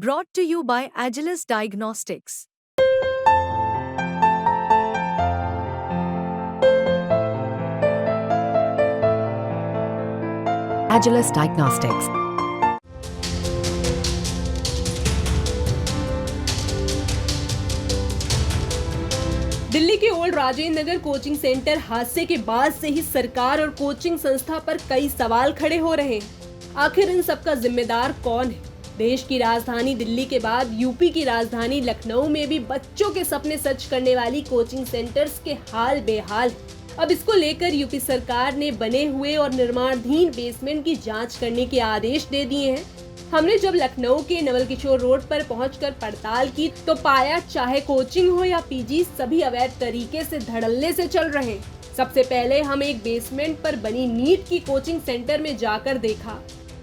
Brought to you by Agilus Diagnostics. Agilus Diagnostics. Delhi के old Rajendra Nagar coaching centre हादसे के बाद से ही सरकार और कोचिंग संस्था पर कई सवाल खड़े हो रहे हैं। आखिर इन सब का जिम्मेदार कौन है? देश की राजधानी दिल्ली के बाद यूपी की राजधानी लखनऊ में भी बच्चों के सपने सच करने वाली कोचिंग सेंटर्स के हाल बेहाल है। अब इसको लेकर यूपी सरकार ने बने हुए और निर्माणाधीन बेसमेंट की जांच करने के आदेश दे दिए हैं। हमने जब लखनऊ के नवल किशोर रोड पर पहुंचकर पड़ताल की तो पाया चाहे कोचिंग हो या पीजी, सभी अवैध तरीके से धड़ल्ले से चल रहे हैं। सबसे पहले हम एक बेसमेंट पर बनी नीट की कोचिंग सेंटर में जाकर देखा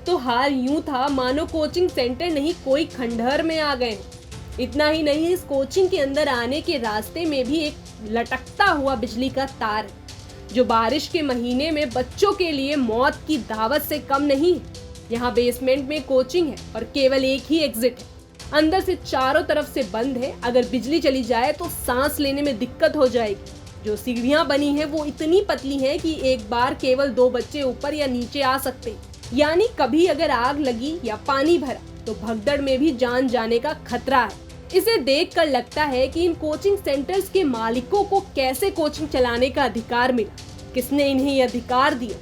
तो हाल यूं था मानो कोचिंग सेंटर नहीं कोई खंडहर में आ गए। इतना ही नहीं, इस कोचिंग के अंदर आने के रास्ते में भी एक लटकता हुआ बिजली का तार जो बारिश के महीने में बच्चों के लिए मौत की दावत से कम नहीं। यहाँ बेसमेंट में कोचिंग है और केवल एक ही एग्जिट है। अंदर से चारों तरफ से बंद है। अगर बिजली चली जाए तो सांस लेने में दिक्कत हो जाएगी। जो सीढ़ियाँ बनी है वो इतनी पतली है कि एक बार केवल 2 बच्चे ऊपर या नीचे आ सकते हैं। यानी कभी अगर आग लगी या पानी भरा तो भगदड़ में भी जान जाने का खतरा है। इसे देखकर लगता है कि इन कोचिंग सेंटर्स के मालिकों को कैसे कोचिंग चलाने का अधिकार मिला, किसने इन्हें ये अधिकार दिया,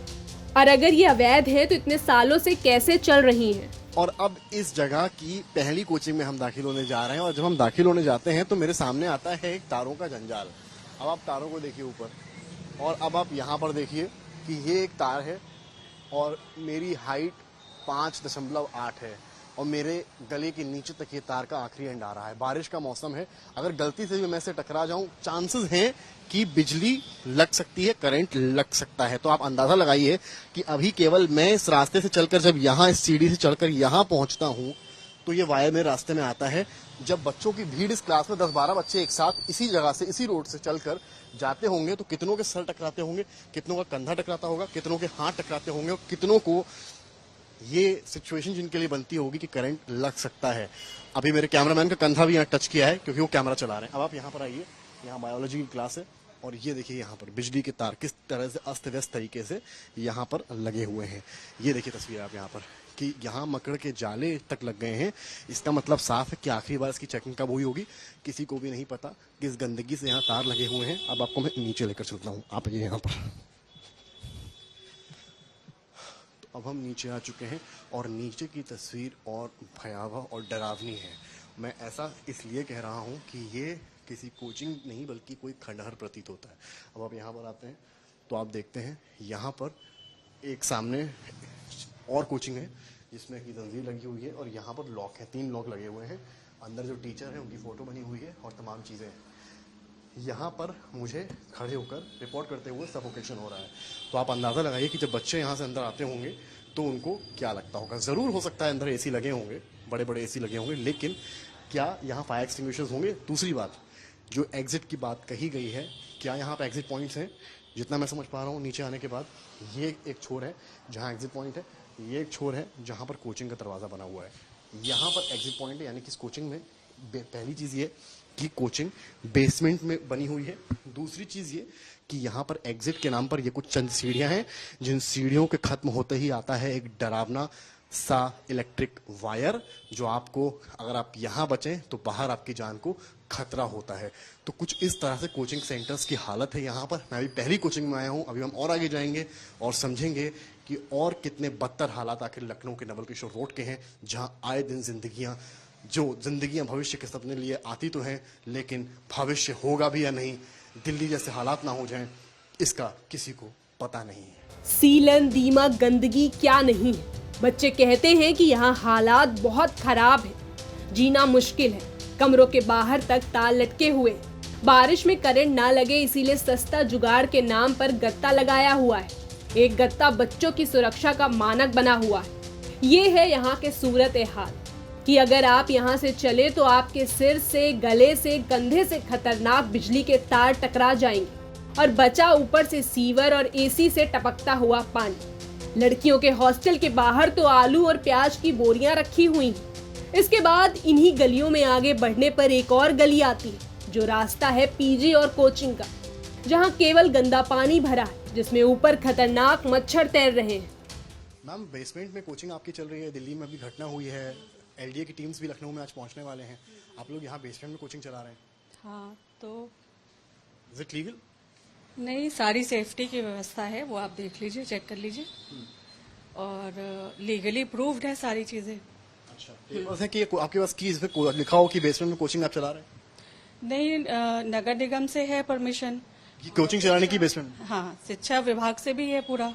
और अगर ये अवैध है तो इतने सालों से कैसे चल रही हैं। और अब इस जगह की पहली कोचिंग में हम दाखिल होने जा रहे हैं और जब हम दाखिल होने जाते हैं तो मेरे सामने आता है एक तारों का जंजाल। अब आप तारों को देखिए ऊपर, और अब आप यहाँ पर देखिए कि ये एक तार है और मेरी हाइट 5.8 है और मेरे गले के नीचे तक ये तार का आखिरी एंड आ रहा है। बारिश का मौसम है, अगर गलती से भी मैं से टकरा जाऊं चांसेस हैं कि बिजली लग सकती है, करंट लग सकता है। तो आप अंदाजा लगाइए कि अभी केवल मैं इस रास्ते से चलकर जब यहाँ इस सीढ़ी से चलकर यहाँ पहुंचता हूँ तो ये वायर मेरे रास्ते में आता है। जब बच्चों की भीड़ इस क्लास में 10-12 बच्चे एक साथ इसी जगह से इसी रोड से चलकर जाते होंगे तो कितनों के सर टकराते होंगे, कितनों का कंधा टकराता होगा, कितनों के हाथ टकराते होंगे और कितनों को ये सिचुएशन जिनके लिए बनती होगी कि करंट लग सकता है। अभी मेरे कैमरामैन का कंधा भी यहाँ टच किया है क्योंकि वो कैमरा चला रहे हैं। अब आप यहाँ पर आइए, यहाँ बायोलॉजी की क्लास है और ये देखिए यहाँ पर बिजली के तार किस तरह से अस्त व्यस्त तरीके से यहाँ पर लगे हुए हैं। ये देखिए तस्वीर आप यहाँ पर कि यहाँ मकड़ के जाले तक लग गए हैं। इसका मतलब साफ है कि आखिरी बार इसकी चेकिंग कब हुई होगी किसी को भी नहीं पता। किस गंदगी से यहाँ तार लगे हुए हैं। अब आपको मैं नीचे लेकर चलता हूँ, आप ये यहाँ पर। तो अब हम नीचे आ चुके हैं और नीचे की तस्वीर और भयावह और डरावनी है। मैं ऐसा इसलिए कह रहा हूँ कि ये किसी कोचिंग नहीं बल्कि कोई खंडहर प्रतीत होता है। अब आप यहाँ पर आते हैं तो आप देखते हैं यहाँ पर एक सामने और कोचिंग है जिसमें की जंजीर लगी हुई है और यहाँ पर लॉक है, 3 लॉक लगे हुए हैं। अंदर जो टीचर है उनकी फोटो बनी हुई है और तमाम चीज़ें हैं। यहाँ पर मुझे खड़े होकर रिपोर्ट करते हुए सफोकेशन हो रहा है। तो आप अंदाज़ा लगाइए कि जब बच्चे यहाँ से अंदर आते होंगे तो उनको क्या लगता होगा। ज़रूर हो सकता है अंदर एसी लगे होंगे, बड़े बड़े एसी लगे होंगे, लेकिन क्या यहाँ फायर एक्सटिंग्विशर्स होंगे? दूसरी बात, जो एग्जिट की बात कही गई है, क्या यहाँ पर एग्जिट पॉइंट्स हैं? जितना मैं समझ पा रहा हूँ नीचे आने के बाद ये एक छोर है जहाँ एग्जिट पॉइंट है, ये एक छोर है जहाँ पर कोचिंग का दरवाज़ा बना हुआ है। यहाँ पर एग्जिट पॉइंट है, यानी कि इस कोचिंग में पहली चीज़ ये कि कोचिंग बेसमेंट में बनी हुई है। दूसरी चीज़ ये कि यहाँ पर एग्जिट के नाम पर ये कुछ चंद सीढ़ियाँ हैं, जिन सीढ़ियों के खत्म होते ही आता है एक डरावना सा इलेक्ट्रिक वायर, जो आपको अगर आप यहाँ बचें तो बाहर आपकी जान को खतरा होता है। तो कुछ इस तरह से कोचिंग सेंटर्स की हालत है यहाँ पर। मैं अभी पहली कोचिंग में आया हूँ, अभी हम और आगे जाएंगे और समझेंगे कि और कितने बदतर हालात आखिर लखनऊ के नवल किशोर रोड के हैं, जहाँ आए दिन जिंदगियां भविष्य के सपने लिए आती तो हैं, लेकिन भविष्य होगा भी या नहीं, दिल्ली जैसे हालात ना हो जाएं, इसका किसी को पता नहीं है। सीलन, दीमक, गंदगी क्या नहीं है। बच्चे कहते हैं कि यहाँ हालात बहुत खराब है, जीना मुश्किल है, कमरों के बाहर तक तार लटके हुए, बारिश में करंट ना लगे इसीलिए सस्ता जुगाड़ के नाम पर गत्ता लगाया हुआ है। एक गत्ता बच्चों की सुरक्षा का मानक बना हुआ है। ये है यहाँ के सूरत हाल कि अगर आप यहाँ से चले तो आपके सिर से, गले से, कंधे से खतरनाक बिजली के तार टकरा जाएंगे और बचा ऊपर से सीवर और एसी से टपकता हुआ पानी। लड़कियों के हॉस्टल के बाहर तो आलू और प्याज की बोरियां रखी हुई हैं। इसके बाद इन्हीं गलियों में आगे बढ़ने पर एक और गली आती है, जो रास्ता है पीजी और कोचिंग का, जहां केवल गंदा पानी भरा है, जिसमें ऊपर खतरनाक मच्छर तैर रहे हैं। मैम, बेसमेंट में कोचिंग आपकी चल रही है, दिल्ली में भी घटना हुई है, एलडीए की टीम्स भी लखनऊ में आज पहुंचने वाले हैं, आप लोग यहाँ बेसमेंट में कोचिंग चला रहे हैं, हाँ, तो इज इट लीगल? नहीं, सारी सेफ्टी की व्यवस्था है, वो आप देख लीजिए, चेक कर लीजिए, और लीगली प्रूव्ड है सारी चीजें। अच्छा, पेपर्स है कि आपके पास की इसमें लिखा हो कि बेसमेंट में कोचिंग आप चला रहे हैं? नहीं, नगर निगम से है परमिशन। कि कोचिंग चलाने की बेसमेंट में? हाँ, शिक्षा विभाग से भी है, पूरा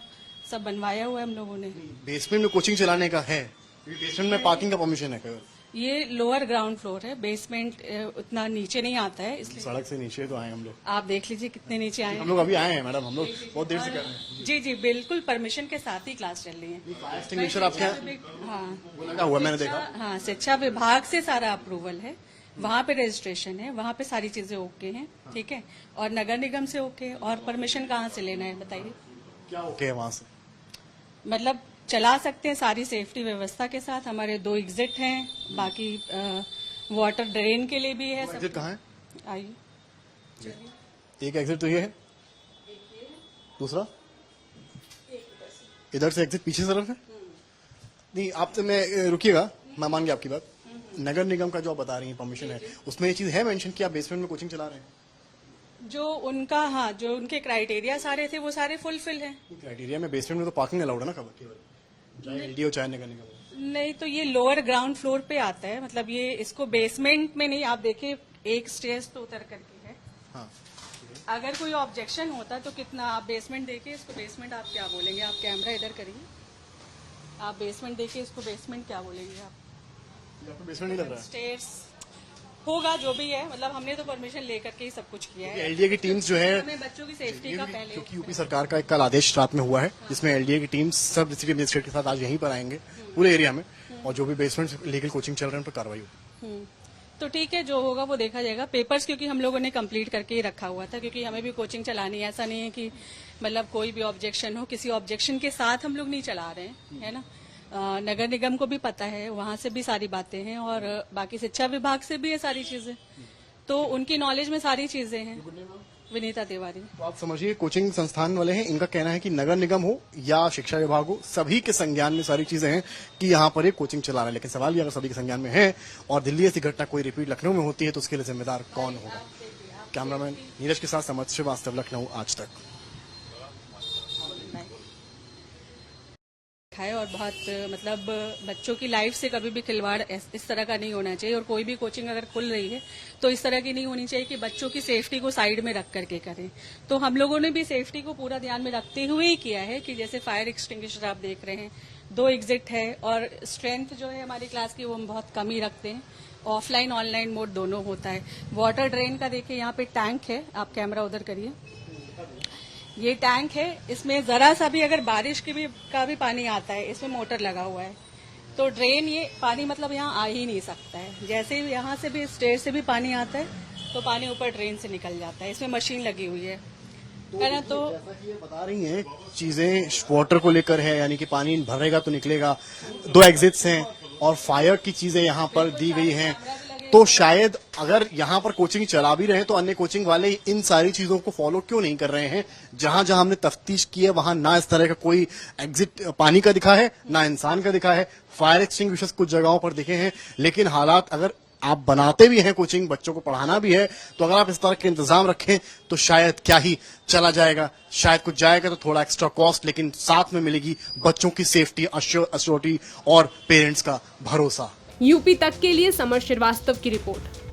सब बनवाया हुआ है हम लोगों ने। बेसमेंट में कोचिंग चलाने का है, बेसमेंट में पार्किंग का परमिशन है केवल? ये लोअर ग्राउंड फ्लोर है, बेसमेंट उतना नीचे नहीं आता है, इसलिए सड़क से नीचे तो आए हम लोग। आप देख लीजिए कितने नीचे आए हम हैं। लोग अभी आए हैं मैडम, हम लोग बहुत देर से कर रहे हैं। जी जी, बिल्कुल परमिशन के साथ ही क्लास चल रही है। फायर एक्सटिंग्विशर आपके यहाँ हाँ वो लगा हुआ, मैंने देखा। हाँ, शिक्षा विभाग से सारा अप्रूवल है, वहाँ पे रजिस्ट्रेशन है, वहाँ पे सारी चीजें ओके हैं, ठीक है। और नगर निगम से ओके, और परमिशन कहाँ से लेना है बताइए? क्या ओके है वहाँ से? मतलब चला सकते हैं सारी सेफ्टी व्यवस्था के साथ। हमारे 2 एग्जिट हैं, बाकी वाटर ड्रेन के लिए भी है। एग्जिट कहाँ है? आइए, एक एग्जिट तो ये है, दूसरा इधर से एग्जिट पीछे तरफ है। नहीं, आप तो मैं रुकिएगा, मैं मान गया आपकी बात। नगर निगम का जो आप बता रही हैं परमिशन है, उसमें ये चीज है मेंशन कि आप बेसमेंट में कोचिंग चला रहे हैं? जो उनका, हाँ, जो उनके क्राइटेरिया सारे थे वो सारे फुलफिल हैं। क्राइटेरिया में बेसमेंट में तो पार्किंग अलाउड है ना केवल, चाहे एलडीओ चाहे नगर निगम। नहीं, तो ये लोअर ग्राउंड फ्लोर पे आता है, मतलब ये इसको बेसमेंट में नहीं, आप देखिए एक स्टेज तो उतर करके है। हाँ, अगर कोई ऑब्जेक्शन होता तो कितना, आप बेसमेंट देखिए, इसको बेसमेंट आप क्या बोलेंगे? आप कैमरा इधर करिए, आप बेसमेंट देखिए, इसको बेसमेंट क्या बोलेंगे आप? आपको बेसमेंट नहीं लग रहा है? स्टेयर्स होगा जो भी है, मतलब हमने तो परमिशन लेकर के ही सब कुछ किया है। एलडीए की टीम्स जो है, हमें बच्चों की सेफ्टी का पहले, क्योंकि यूपी सरकार का एक कल आदेश रात में हुआ है, जिसमें एलडीए की टीम्स सब डिस्ट्रिक्ट मजिस्ट्रेट के साथ आज यहीं पर आएंगे पूरे एरिया में, और जो भी बेसमेंट लीगल कोचिंग चल रहे हैं उन पर कार्रवाई होगी। तो ठीक है, जो होगा वो देखा जाएगा। पेपर्स क्योंकि हम लोगों ने कंप्लीट करके ही रखा हुआ था, क्योंकि हमें भी कोचिंग चलानी है, ऐसा नहीं है कि मतलब कोई भी ऑब्जेक्शन हो, किसी ऑब्जेक्शन के साथ हम लोग नहीं चला रहे हैं, है ना। नगर निगम को भी पता है, वहां से भी सारी बातें हैं, और बाकी शिक्षा विभाग से भी है सारी चीजें, तो उनकी नॉलेज में सारी चीजें हैं। विनीता तिवारी। तो आप समझिए, कोचिंग संस्थान वाले हैं, इनका कहना है कि नगर निगम हो या शिक्षा विभाग हो, सभी के संज्ञान में सारी चीजें हैं कि यहाँ पर एक कोचिंग चला रहा है। लेकिन सवाल ये, अगर सभी के संज्ञान में है और दिल्ली ऐसी घटना कोई रिपीट लखनऊ में होती है, तो उसके लिए जिम्मेदार कौन होगा? कैमरामैन नीरज के साथ समझ श्रीवास्तव, लखनऊ, आज तक। है, और बहुत मतलब बच्चों की लाइफ से कभी भी खिलवाड़ इस तरह का नहीं होना चाहिए, और कोई भी कोचिंग अगर खुल रही है तो इस तरह की नहीं होनी चाहिए कि बच्चों की सेफ्टी को साइड में रख करके करें। तो हम लोगों ने भी सेफ्टी को पूरा ध्यान में रखते हुए ही किया है कि जैसे फायर एक्सटिंग्विशर आप देख रहे हैं, 2 एग्जिट है, और स्ट्रेंथ जो है हमारी क्लास की वो हम बहुत कम ही रखते हैं, ऑफलाइन ऑनलाइन मोड दोनों होता है। वाटर ड्रेन का देखिए, यहाँ पे टैंक है, आप कैमरा उधर करिए, ये टैंक है, इसमें जरा सा भी अगर बारिश का भी पानी आता है, इसमें मोटर लगा हुआ है, तो ड्रेन ये पानी मतलब यहाँ आ ही नहीं सकता है। जैसे ही यहाँ से भी स्टेयर से भी पानी आता है तो पानी ऊपर ड्रेन से निकल जाता है, इसमें मशीन लगी हुई है ना। तो जैसा कि ये बता रही हैं, चीजें वाटर को लेकर है, यानी कि पानी भरेगा तो निकलेगा, 2 एग्जिट्स हैं और फायर की चीजें यहाँ पर दी गई हैं, तो शायद अगर यहाँ पर कोचिंग चला भी रहे तो अन्य कोचिंग वाले इन सारी चीजों को फॉलो क्यों नहीं कर रहे हैं? जहां जहां हमने तफ्तीश की है, वहां ना इस तरह का कोई एग्जिट पानी का दिखा है, ना इंसान का दिखा है। फायर एक्सटिंग्विशर्स कुछ जगहों पर दिखे हैं, लेकिन हालात, अगर आप बनाते भी हैं कोचिंग, बच्चों को पढ़ाना भी है, तो अगर आप इस तरह के इंतजाम रखें तो शायद क्या ही चला जाएगा। शायद कुछ जाएगा तो थोड़ा एक्स्ट्रा कॉस्ट, लेकिन साथ में मिलेगी बच्चों की सेफ्टी, अश्योरिटी और पेरेंट्स का भरोसा। यूपी तक के लिए समर श्रीवास्तव की रिपोर्ट।